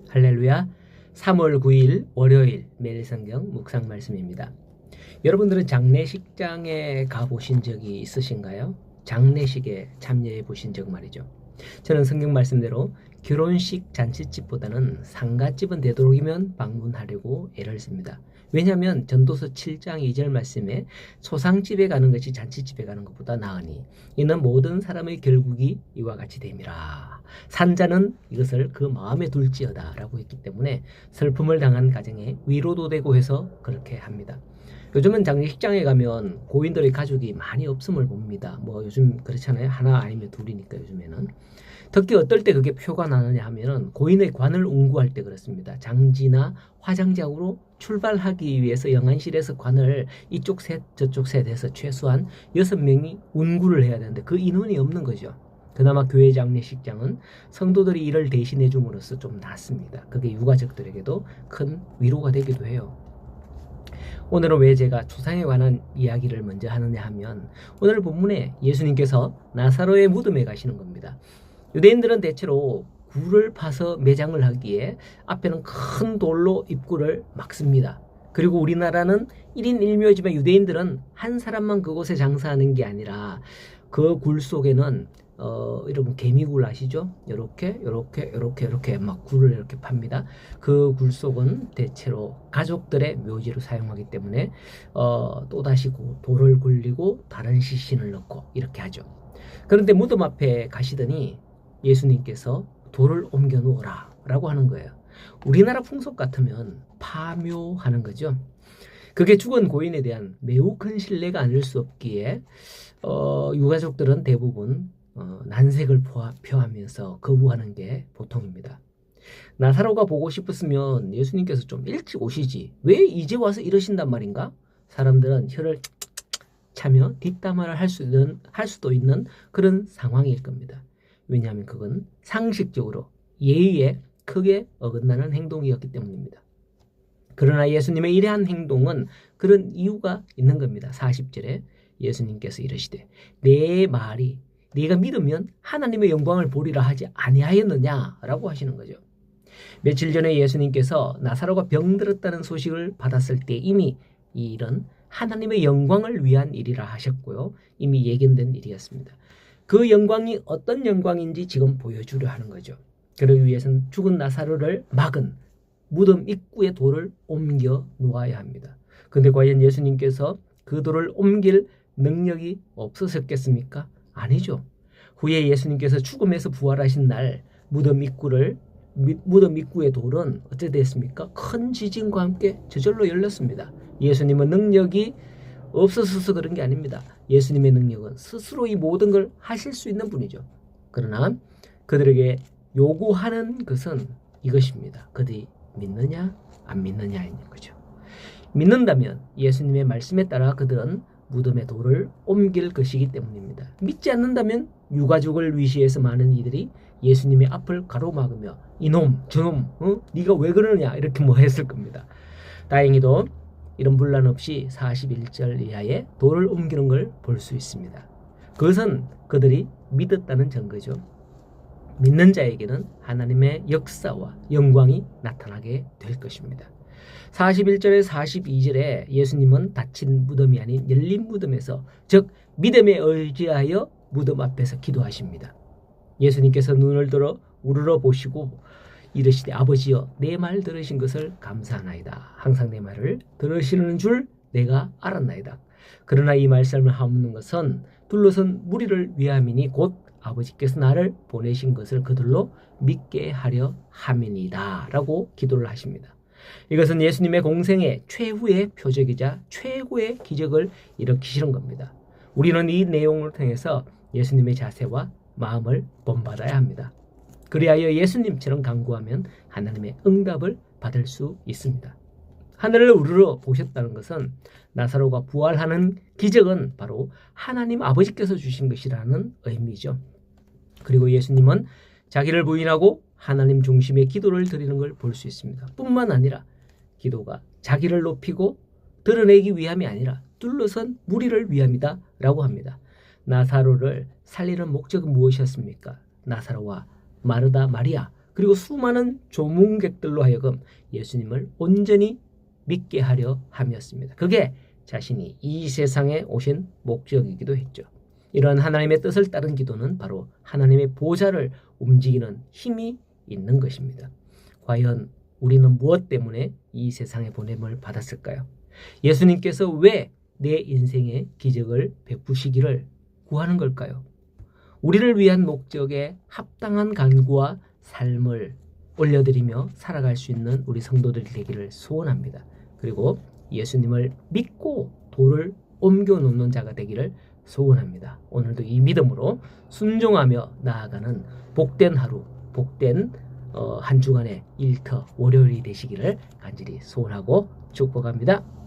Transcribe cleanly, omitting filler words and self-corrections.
할렐루야. 3월 9일 월요일 매일 성경 묵상 말씀입니다. 여러분들은 장례식장에 가보신 적이 있으신가요? 장례식에 참여해 보신 적 말이죠. 저는 성경 말씀대로 결혼식 잔치집보다는 상가집은 되도록이면 방문하려고 애를 씁니다. 왜냐하면 전도서 7장 2절 말씀에 소상집에 가는 것이 잔치집에 가는 것보다 나으니 이는 모든 사람의 결국이 이와 같이 됨이라. 산자는 이것을 그 마음에 둘지어다 라고 했기 때문에 슬픔을 당한 가정에 위로도 되고 해서 그렇게 합니다. 요즘은 장례식장에 가면 고인들의 가족이 많이 없음을 봅니다. 뭐 요즘 그렇잖아요. 하나 아니면 둘이니까 요즘에는. 특히 어떨 때 그게 표가 나느냐 하면은 고인의 관을 운구할 때 그렇습니다. 장지나 화장장으로 출발하기 위해서 영안실에서 관을 이쪽 셋 저쪽 셋 해서 최소한 6명이 운구를 해야 되는데 그 인원이 없는 거죠. 그나마 교회 장례식장은 성도들이 이를 대신해 줌으로써 좀 낫습니다. 그게 유가족들에게도 큰 위로가 되기도 해요. 오늘은 왜 제가 추상에 관한 이야기를 먼저 하느냐 하면 오늘 본문에 예수님께서 나사로의 무덤에 가시는 겁니다. 유대인들은 대체로 굴을 파서 매장을 하기에 앞에는 큰 돌로 입구를 막습니다. 그리고 우리나라는 1인 1묘지만 유대인들은 한 사람만 그곳에 장사하는 게 아니라 그 굴 속에는 여러분 개미굴 아시죠? 요렇게 막 굴을 이렇게 팝니다. 그 굴 속은 대체로 가족들의 묘지로 사용하기 때문에 또다시 돌을 굴리고 다른 시신을 넣고 이렇게 하죠. 그런데 무덤 앞에 가시더니 예수님께서 돌을 옮겨 놓으라 라고 하는 거예요. 우리나라 풍속 같으면 파묘하는 거죠. 그게 죽은 고인에 대한 매우 큰 신뢰가 아닐 수 없기에 유가족들은 대부분 난색을 표하면서 거부하는 게 보통입니다. 나사로가 보고 싶었으면 예수님께서 좀 일찍 오시지 왜 이제 와서 이러신단 말인가? 사람들은 혀를 차며 뒷담화를 할 수도 있는 그런 상황일 겁니다. 왜냐하면 그건 상식적으로 예의에 크게 어긋나는 행동이었기 때문입니다. 그러나 예수님의 이러한 행동은 그런 이유가 있는 겁니다. 40절에 예수님께서 이르시되 내 말이 네가 믿으면 하나님의 영광을 보리라 하지 아니하였느냐라고 하시는 거죠. 며칠 전에 예수님께서 나사로가 병들었다는 소식을 받았을 때 이미 이 일은 하나님의 영광을 위한 일이라 하셨고요. 이미 예견된 일이었습니다. 그 영광이 어떤 영광인지 지금 보여주려 하는 거죠. 그러기 위해서는 죽은 나사로를 막은 무덤 입구에 돌을 옮겨 놓아야 합니다. 그런데 과연 예수님께서 그 돌을 옮길 능력이 없으셨겠습니까? 아니죠. 후에 예수님께서 죽음에서 부활하신 날 무덤 입구의 돌은 어떻게 됐습니까? 큰 지진과 함께 저절로 열렸습니다. 예수님은 능력이 없어서 그런 게 아닙니다. 예수님의 능력은 스스로 이 모든 걸 하실 수 있는 분이죠. 그러나 그들에게 요구하는 것은 이것입니다. 그들이 믿느냐 안 믿느냐인 거죠. 믿는다면 예수님의 말씀에 따라 그들은 무덤의 돌을 옮길 것이기 때문입니다. 믿지 않는다면 유가족을 위시해서 많은 이들이 예수님의 앞을 가로막으며 이놈 저놈 네가 왜 그러느냐 이렇게 했을 겁니다. 다행히도 이런 분란 없이 41절 이하에 돌을 옮기는 걸 볼 수 있습니다. 그것은 그들이 믿었다는 증거죠. 믿는 자에게는 하나님의 역사와 영광이 나타나게 될 것입니다. 41절에 42절에 예수님은 닫힌 무덤이 아닌 열린 무덤에서 즉 믿음에 의지하여 무덤 앞에서 기도하십니다. 예수님께서 눈을 들어 우러러 보시고 이르시되 아버지여 내 말 들으신 것을 감사하나이다. 항상 내 말을 들으시는 줄 내가 알았나이다. 그러나 이 말씀을 하옵는 것은 둘러선 무리를 위함이니 곧 아버지께서 나를 보내신 것을 그들로 믿게 하려 함이니이다 라고 기도를 하십니다. 이것은 예수님의 공생의 최후의 표적이자 최고의 기적을 일으키시는 겁니다. 우리는 이 내용을 통해서 예수님의 자세와 마음을 본받아야 합니다. 그리하여 예수님처럼 간구하면 하나님의 응답을 받을 수 있습니다. 하늘을 우러러 보셨다는 것은 나사로가 부활하는 기적은 바로 하나님 아버지께서 주신 것이라는 의미죠. 그리고 예수님은 자기를 부인하고 하나님 중심의 기도를 드리는 걸 볼 수 있습니다. 뿐만 아니라 기도가 자기를 높이고 드러내기 위함이 아니라 둘러선 무리를 위함이다 라고 합니다. 나사로를 살리는 목적은 무엇이었습니까? 나사로와 마르다 마리아 그리고 수많은 조문객들로 하여금 예수님을 온전히 믿게 하려 함이었습니다. 그게 자신이 이 세상에 오신 목적이기도 했죠. 이러한 하나님의 뜻을 따른 기도는 바로 하나님의 보좌를 움직이는 힘이 있는 것입니다. 과연 우리는 무엇 때문에 이 세상에 보냄을 받았을까요? 예수님께서 왜 내 인생에 기적을 베푸시기를 구하는 걸까요? 우리를 위한 목적에 합당한 간구와 삶을 올려드리며 살아갈 수 있는 우리 성도들이 되기를 소원합니다. 그리고 예수님을 믿고 돌을 옮겨놓는 자가 되기를 소원합니다. 오늘도 이 믿음으로 순종하며 나아가는 복된 하루, 복된 한 주간의 일터 월요일이 되시기를 간절히 소원하고 축복합니다.